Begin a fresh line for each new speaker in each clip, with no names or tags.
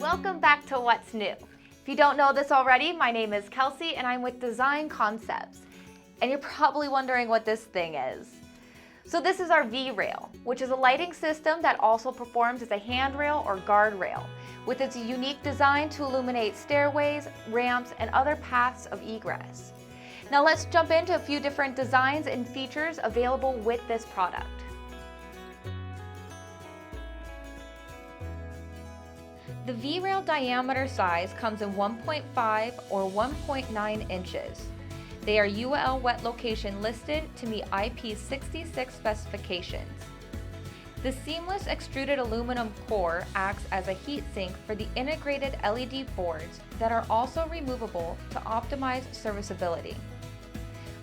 Welcome back to What's New. If you don't know this already, my name is Kelsey and I'm with Design Concepts. And you're probably wondering what this thing is. So this is our V-rail, which is a lighting system that also performs as a handrail or guardrail, with its unique design to illuminate stairways, ramps, and other paths of egress. Now let's jump into a few different designs and features available with this product. The V-rail diameter size comes in 1.5 or 1.9 inches. They are UL wet location listed to meet IP66 specifications. The seamless extruded aluminum core acts as a heat sink for the integrated LED boards that are also removable to optimize serviceability.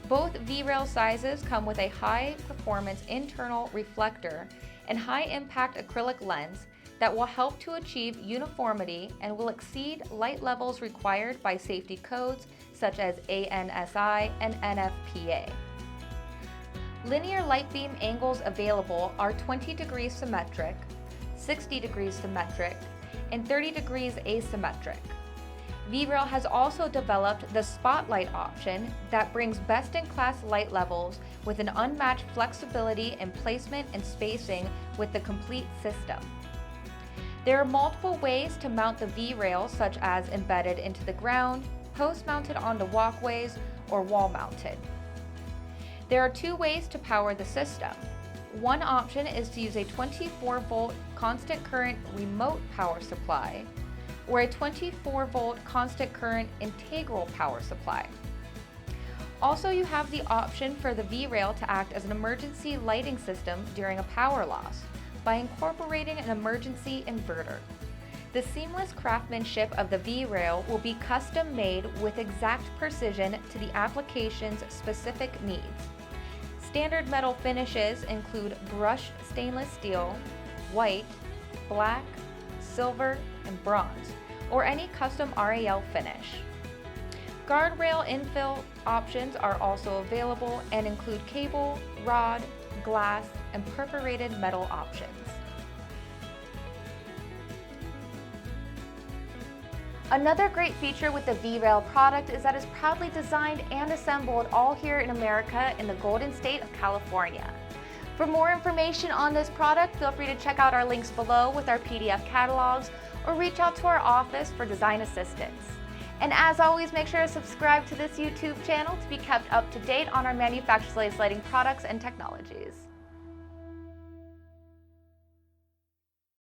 Both V-rail sizes come with a high-performance internal reflector and high-impact acrylic lens that will help to achieve uniformity and will exceed light levels required by safety codes such as ANSI and NFPA. Linear light beam angles available are 20 degrees symmetric, 60 degrees symmetric, and 30 degrees asymmetric. V-rail has also developed the spotlight option that brings best-in-class light levels with an unmatched flexibility in placement and spacing with the complete system. There are multiple ways to mount the V-rail, such as embedded into the ground, post-mounted onto walkways, or wall-mounted. There are two ways to power the system. One option is to use a 24-volt constant current remote power supply, or a 24-volt constant current integral power supply. Also, you have the option for the V-rail to act as an emergency lighting system during a power loss by incorporating an emergency inverter. The seamless craftsmanship of the V-rail will be custom made with exact precision to the application's specific needs. Standard metal finishes include brushed stainless steel, white, black, silver, and bronze, or any custom RAL finish. Guardrail infill options are also available and include cable, rod, glass, and perforated metal options. Another great feature with the V-rail product is that it's proudly designed and assembled all here in America in the Golden State of California. For more information on this product, feel free to check out our links below with our PDF catalogs or reach out to our office for design assistance. And as always, make sure to subscribe to this YouTube channel to be kept up to date on our manufacturer's latest lighting products and technologies.